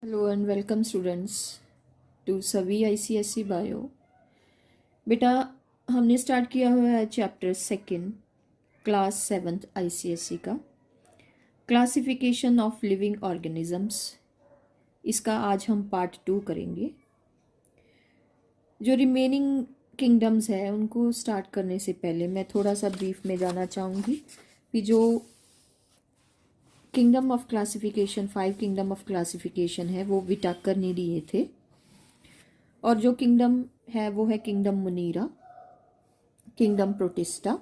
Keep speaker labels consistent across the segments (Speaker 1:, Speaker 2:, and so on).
Speaker 1: Hello and welcome students to सभी ICSE bio. बेटा, हमने स्टार्ट किया हुआ है chapter second class seventh ICSE का, क्लासिफिकेशन ऑफ लिविंग ऑर्गेनिजम्स। इसका आज हम पार्ट 2 करेंगे। जो रिमेनिंग किंगडम्स है उनको स्टार्ट करने से पहले मैं थोड़ा सा ब्रीफ में जाना चाहूँगी कि जो kingdom of classification 5 kingdom of classification है वो विटाकर ने दिए थे। और जो किंगडम है वो है kingdom Munira, kingdom Protista,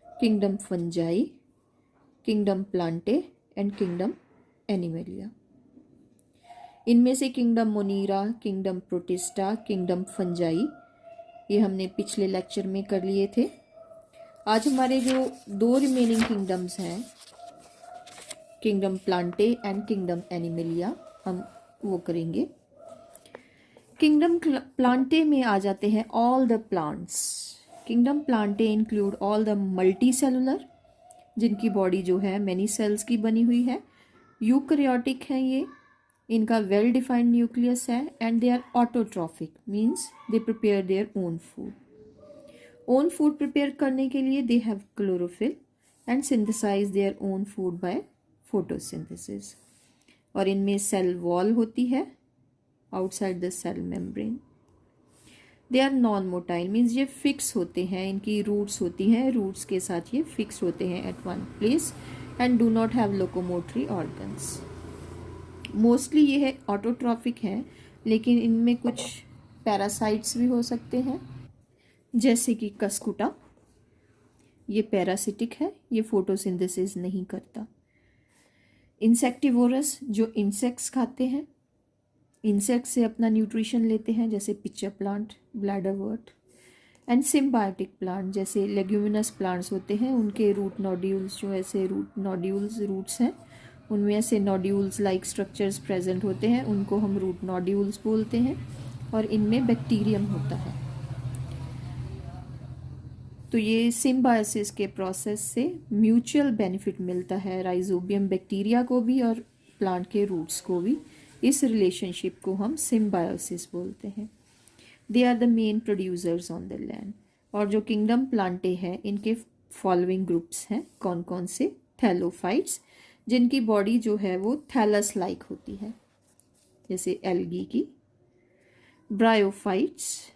Speaker 1: kingdom fungi, kingdom Plantae and kingdom animalia. इनमें से kingdom Munira, kingdom Protista, kingdom fungi ये हमने पिछले लेक्चर में कर लिए थे। आज हमारे जो दो रिमेनिंग किंगडम्स हैं, kingdom Plantae and kingdom animalia, हम वो करेंगे। किंगडम प्लांटे में आ जाते हैं all the plants. Kingdom Plantae include all the multi cellular, जिनकी बॉडी जो है मैनी सेल्स की बनी हुई है। यूकैरियोटिक हैं ये, इनका वेल डिफाइंड न्यूक्लियस है and they are autotrophic, means they prepare their own food. Own food prepare करने के लिए they have chlorophyll and synthesise their own food by photosynthesis. और इनमें सेल वॉल होती है outside the cell membrane. They are non motile, means ये fix होते हैं, इनकी रूट्स होती हैं, रूट्स के साथ ये फिक्स होते हैं at one place and do not have locomotory organs. Mostly ये है ऑटोट्रॉफिक है, लेकिन इनमें कुछ पैरासाइट्स भी हो सकते हैं, जैसे कि कस्कुटा। ये पैरासिटिक है, ये फोटोसिंथेसिस नहीं करता। इंसेक्टिवोरस, जो इंसेक्ट्स खाते हैं, इंसेक्ट से अपना न्यूट्रिशन लेते हैं, जैसे पिच्चा प्लांट, ब्लैडरवर्ट। एंड सिम्बायोटिक प्लांट, जैसे लेग्यूमिनस प्लांट्स होते हैं, उनके रूट नोड्यूल्स, जो ऐसे रूट्स हैं, उनमें ऐसे नोड्यूल्स लाइक स्ट्रक्चर्स प्रेजेंट होते हैं, उनको हम रूट नोड्यूल्स बोलते हैं। और इनमें बैक्टीरियम होता है। तो ये सिम्बायोसिस के प्रोसेस से म्यूचुअल बेनिफिट मिलता है राइजोबियम बैक्टीरिया को भी और प्लांट के रूट्स को भी। इस रिलेशनशिप को हम सिम्बायोसिस बोलते हैं। They are the main producers on the land. और जो किंगडम प्लांटे हैं, इनके फॉलोइंग ग्रुप्स हैं। कौन कौन से? थैलोफाइट्स, जिनकी बॉडी जो है वो थैलस लाइक होती है, जैसे एल्गी की। ब्रायोफाइट्स,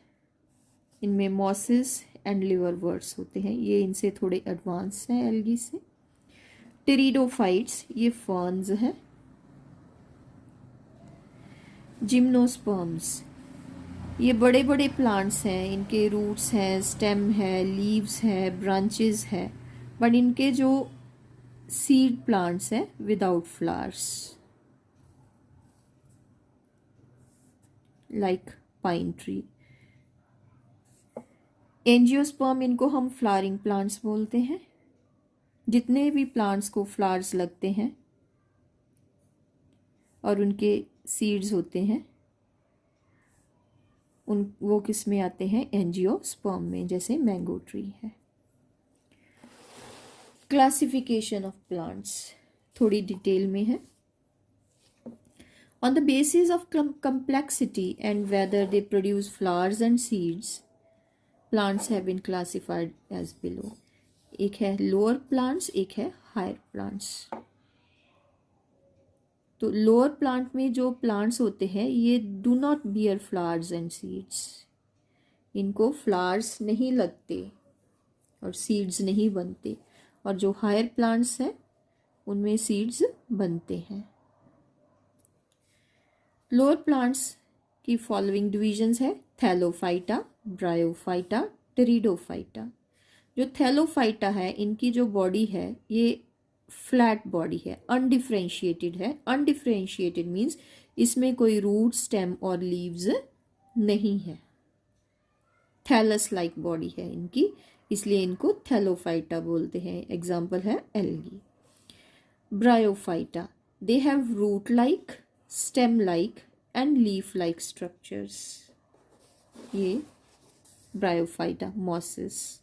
Speaker 1: इनमें मॉसेस एंड लिवरवर्ट्स होते हैं, ये इनसे थोड़े एडवांस हैं एल्गी से। टेरिडोफाइट्स, ये फर्न्स हैं। जिम्नोस्पर्म्स, ये बड़े बड़े प्लांट्स हैं, इनके रूट्स हैं, स्टेम है, लीव्स है, ब्रांचेस है, बट इनके जो सीड प्लांट्स हैं without flowers, like pine tree. Angiosperm, इनको हम फ्लावरिंग प्लांट्स बोलते हैं। जितने भी प्लांट्स को फ्लावर्स लगते हैं और उनके सीड्स होते हैं, वो किस में आते हैं? एंजियोस्पर्म में, जैसे मैंगो ट्री है। क्लासिफिकेशन ऑफ प्लांट्स थोड़ी डिटेल में है। On the basis of complexity and whether they produce flowers and seeds, plants have been classified as below. एक है लोअर प्लांट्स, एक है हायर प्लांट्स। तो लोअर प्लांट में जो प्लांट्स होते हैं ये do not bear flowers and seeds, इनको फ्लावर्स नहीं लगते और सीड्स नहीं बनते। और जो हायर प्लांट्स हैं उनमें सीड्स बनते हैं। लोअर प्लांट्स की फॉलोइंग डिविजन्स है: थैलोफाइटा, ब्रायोफाइटा, टेरिडोफाइटा। जो थैलोफाइटा है, इनकी जो बॉडी है ये फ्लैट बॉडी है, अनडिफ्रेंशिएटेड है। अनडिफ्रेंशिएटेड मीन्स इसमें कोई रूट, स्टेम और लीव्स नहीं है। थैलस लाइक बॉडी है इनकी, इसलिए इनको थैलोफाइटा बोलते हैं। एग्जाम्पल है algae. Bryophyta, they have root like, stem like and leaf like structures. ये bryophyta, mosses.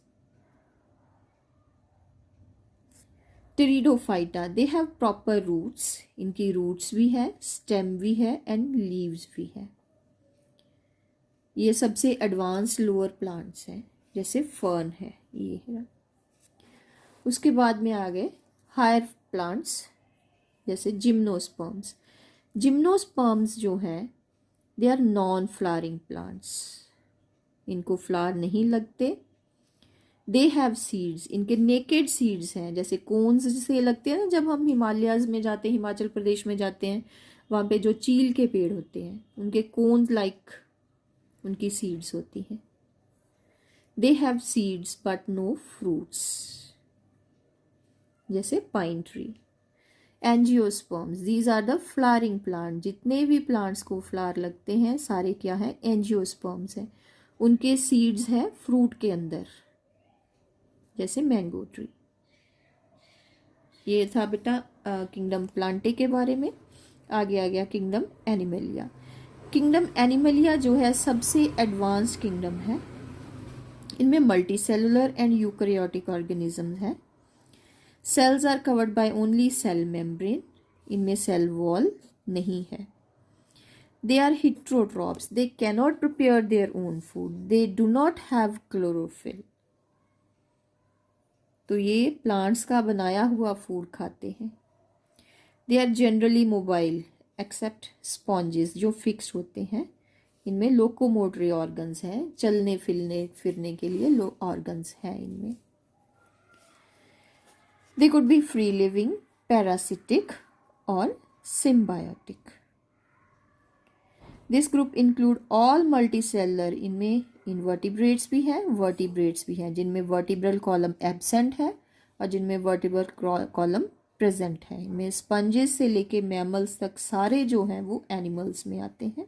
Speaker 1: Pteridophyta, they have proper roots, इनकी रूट्स भी है, स्टेम भी है एंड लीव्स भी है। ये सबसे एडवांस लोअर प्लांट्स हैं, जैसे फर्न है ये है। उसके बाद में आ गए हायर प्लांट्स, जैसे जिम्नोस्पर्म्स। जिम्नोस्पर्म्स जो हैं they are non flowering plants, इनको फ्लावर नहीं लगते। दे हैव सीड्स, इनके नेकेड सीड्स हैं, जैसे कोन्स से लगते हैं ना, जब हम हिमालयाज में जाते हैं, हिमाचल प्रदेश में जाते हैं, वहाँ पे जो चील के पेड़ होते हैं उनके कोन्स लाइक उनकी सीड्स होती हैं। They have seeds but no fruits, जैसे pine tree. Angiosperms, these are the flowering plant, जितने भी प्लांट्स को फ्लावर लगते हैं सारे क्या है, एंजियोस्पर्म्स हैं। उनके सीड्स हैं फ्रूट के अंदर, जैसे मैंगो ट्री। ये था बेटा किंगडम प्लांटे के बारे में। आगे आ गया किंगडम एनिमलिया। किंगडम एनिमलिया जो है सबसे एडवांस्ड किंगडम है। इनमें multi cellular and eukaryotic organism है। Cells are covered by only cell membrane, इनमें सेल वॉल नहीं है। They are heterotrophs, they cannot prepare their own food, they do not have chlorophyll. तो ये प्लांट्स का बनाया हुआ फूड खाते हैं। They are generally mobile except sponges, जो फिक्स्ड होते हैं। इनमें लोकोमोटरी ऑर्गन्स हैं, चलने फिरने के लिए ऑर्गन्स हैं इनमें। They could be free living, parasitic और symbiotic. This group include all multicellular, इनमें इनवर्टिब्रेट्स भी हैं, वर्टिब्रेट्स भी हैं, जिनमें वर्टिब्रल कॉलम एब्सेंट है और जिनमें वर्टिब्रल कॉलम प्रेजेंट है। इनमें स्पंजेस से लेके मैमल्स तक सारे जो हैं वो एनिमल्स में आते हैं।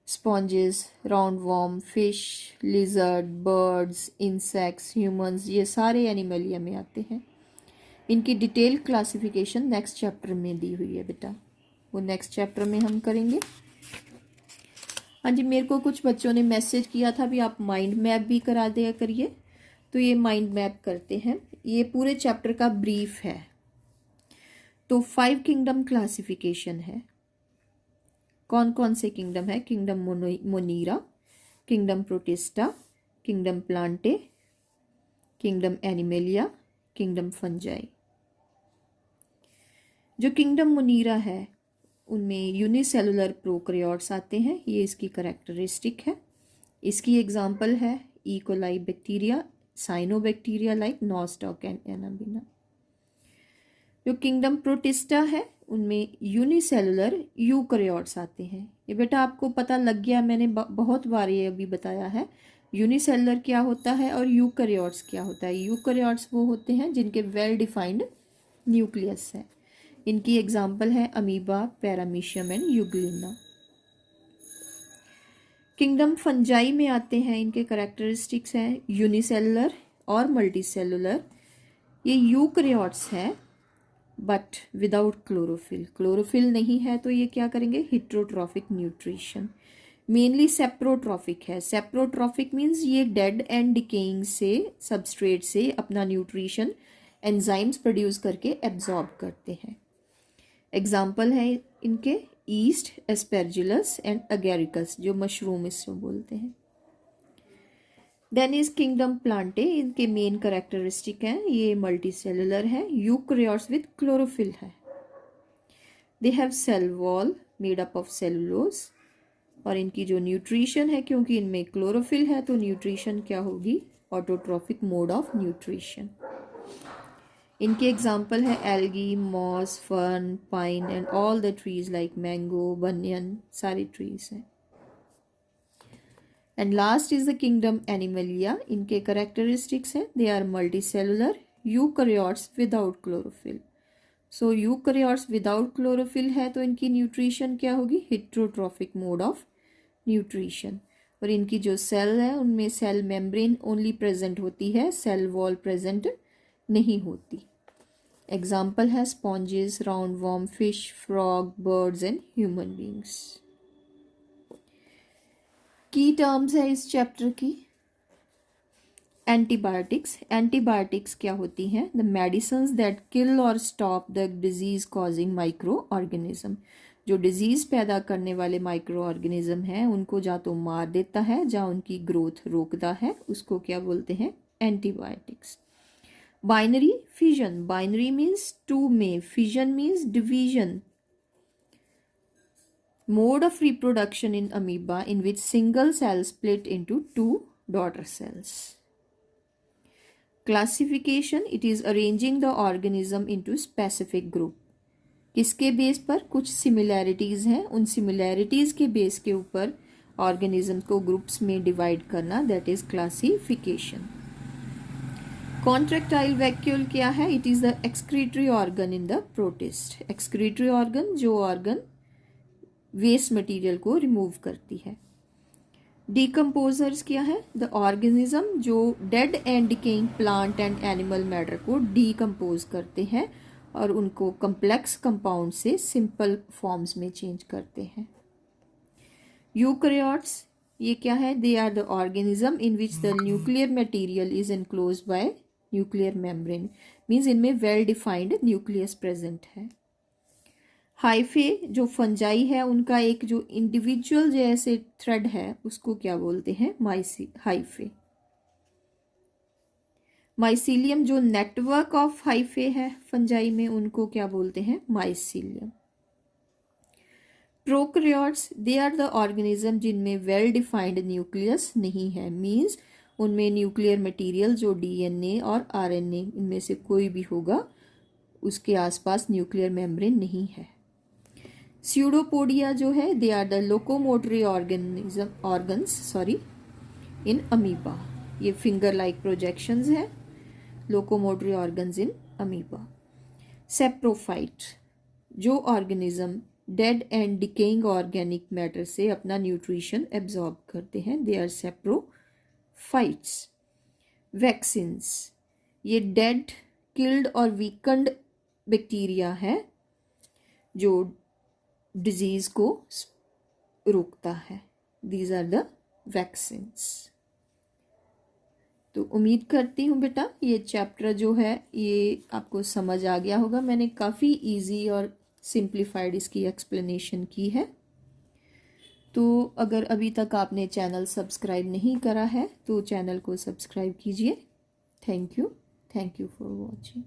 Speaker 1: Sponges, round warm, fish, lizard, birds, insects, humans, ये सारे एनिमलिया में आते हैं। इनकी डिटेल क्लासिफिकेशन नेक्स्ट चैप्टर में दी हुई है बेटा, वो नेक्स्ट चैप्टर में हम करेंगे। हाँ जी, मेरे को कुछ बच्चों ने मैसेज किया था भी आप माइंड मैप भी करा दिया करिए, तो ये माइंड मैप करते हैं। ये पूरे चैप्टर का ब्रीफ है। तो 5 किंगडम क्लासिफिकेशन है। कौन कौन से किंगडम है? Kingdom Monera, kingdom Protista, kingdom Plantae, kingdom Animalia, kingdom Fungi. जो किंगडम मोनीरा है उनमें यूनिसेलुलर प्रोकैरियोट्स आते हैं, ये इसकी करेक्टरिस्टिक है। इसकी एग्जांपल है E coli bacteria, cyanobacteria like nostoc and Anabaena. जो किंगडम प्रोटिस्टा है उनमें यूनिसेलुलर यूकैरियोट्स आते हैं। ये बेटा आपको पता लग गया, मैंने बहुत बार ये अभी बताया है यूनिसेलुलर क्या होता है और यूकैरियोट्स क्या होता है। यूकैरियोट्स वो होते हैं जिनके वेल डिफाइंड न्यूक्लियस है। इनकी एग्जाम्पल है amoeba, paramecium and Euglena. Kingdom fungi में आते हैं, इनके करेक्टरिस्टिक्स हैं यूनिसेलुलर और मल्टीसेलुलर। ये यूकैरियोट्स है बट विदाउट क्लोरोफिल, क्लोरोफिल नहीं है तो ये क्या करेंगे, हिट्रोट्रॉफिक न्यूट्रिशन। मेनली सेप्रोट्रॉफिक है। सेप्रोट्रॉफिक मीन्स ये डेड एंड डिकेइंग से सबस्ट्रेट से अपना न्यूट्रिशन एंजाइम्स प्रोड्यूस करके एब्जॉर्ब करते हैं। एग्जाम्पल है इनके ईस्ट, एस्पेरजिलस एंड अगेरिकस, जो मशरूम इसको बोलते हैं। देन इज किंगडम प्लांटे, इनके मेन करेक्टरिस्टिक हैं, ये मल्टीसेलुलर है, यूकैरियोट्स विद क्लोरोफिल है। They have cell wall made up of cellulose, और इनकी जो न्यूट्रिशन है, क्योंकि इनमें क्लोरोफिल है तो न्यूट्रिशन क्या होगी, ऑटोट्रॉफिक मोड ऑफ न्यूट्रिशन। इनके एग्जाम्पल है algae, moss, fern, pine and all the trees like mango, banyan, सारी ट्रीज हैं। And last is the kingdom Animalia. इनके करेक्टरिस्टिक्स हैं, they are multicellular, eukaryotes without chlorophyll. So eukaryotes without chlorophyll है तो इनकी nutrition क्या होगी, हिट्रोट्रॉफिक मोड ऑफ न्यूट्रिशन। और इनकी जो सेल है उनमें सेल मेम्ब्रेन ओनली प्रेजेंट होती है, सेल वॉल प्रेजेंट नहीं होती। एग्जाम्पल है sponges, round warm, fish, frog, birds and human beings. की टर्म्स है इस चैप्टर की, एंटीबायोटिक्स क्या होती हैं? द मेडिसिन्स दैट किल और stop the disease causing micro organism. जो डिजीज पैदा करने वाले माइक्रो ऑर्गेनिज्म हैं उनको या तो मार देता है या उनकी ग्रोथ रोकता है, उसको क्या बोलते हैं? Antibiotics. Binary fission, binary means two में, fission means division. Mode of reproduction in amoeba in which single cell split into two daughter cells. Classification, it is arranging the organism into specific group. किसके base पर? कुछ similarities हैं, उन similarities के base के ऊपर organism को groups में डिवाइड करना, that is classification. Contractile vacuole क्या है? It is the excretory organ in the protist. Excretory organ, जो ऑर्गन वेस्ट मटेरियल को रिमूव करती है। डिकम्पोजर्स क्या है? द ऑर्गेनिज्म जो dead and decaying plant and animal matter को डिकम्पोज करते हैं और उनको कम्प्लेक्स कंपाउंड से सिंपल फॉर्म्स में चेंज करते हैं। यूकैरियोट्स ये क्या है? They are the organism in which the nuclear material is enclosed bye nuclear membrane, means इनमें वेल डिफाइंड न्यूक्लियस प्रेजेंट है। हाइफे जो फंजाई है उनका एक जो इंडिविजुअल जैसे थ्रेड है उसको क्या बोलते हैं? हाइफे। माइसीलियम जो नेटवर्क ऑफ हाइफे है फंजाई में उनको क्या बोलते हैं? Mycelium. Prokaryotes they are the organism जिनमें वेल डिफाइंड न्यूक्लियस नहीं है, मीन्स उनमें न्यूक्लियर मटेरियल जो डीएनए और आरएनए इनमें से कोई भी होगा उसके आसपास न्यूक्लियर मेम्ब्रेन नहीं है। स्यूडोपोडिया जो है they are the locomotory organs in amoeba. ये फिंगर लाइक प्रोजेक्शंस है, locomotory organs in amoeba. Saprophyte जो organism dead and decaying organic matter से अपना न्यूट्रिशन एब्जॉर्ब करते हैं, दे आर सेप्रोफाइट्स। वैक्सीन्स ये डेड, किल्ड और वीकंड बैक्टीरिया है जो डिजीज को रोकता है, दीज आर द वैक्सीन्स। तो उम्मीद करती हूँ बेटा ये चैप्टर जो है ये आपको समझ आ गया होगा। मैंने काफ़ी इजी और सिंप्लीफाइड इसकी एक्सप्लेनेशन की है। तो अगर अभी तक आपने चैनल सब्सक्राइब नहीं करा है तो चैनल को सब्सक्राइब कीजिए। Thank you for watching.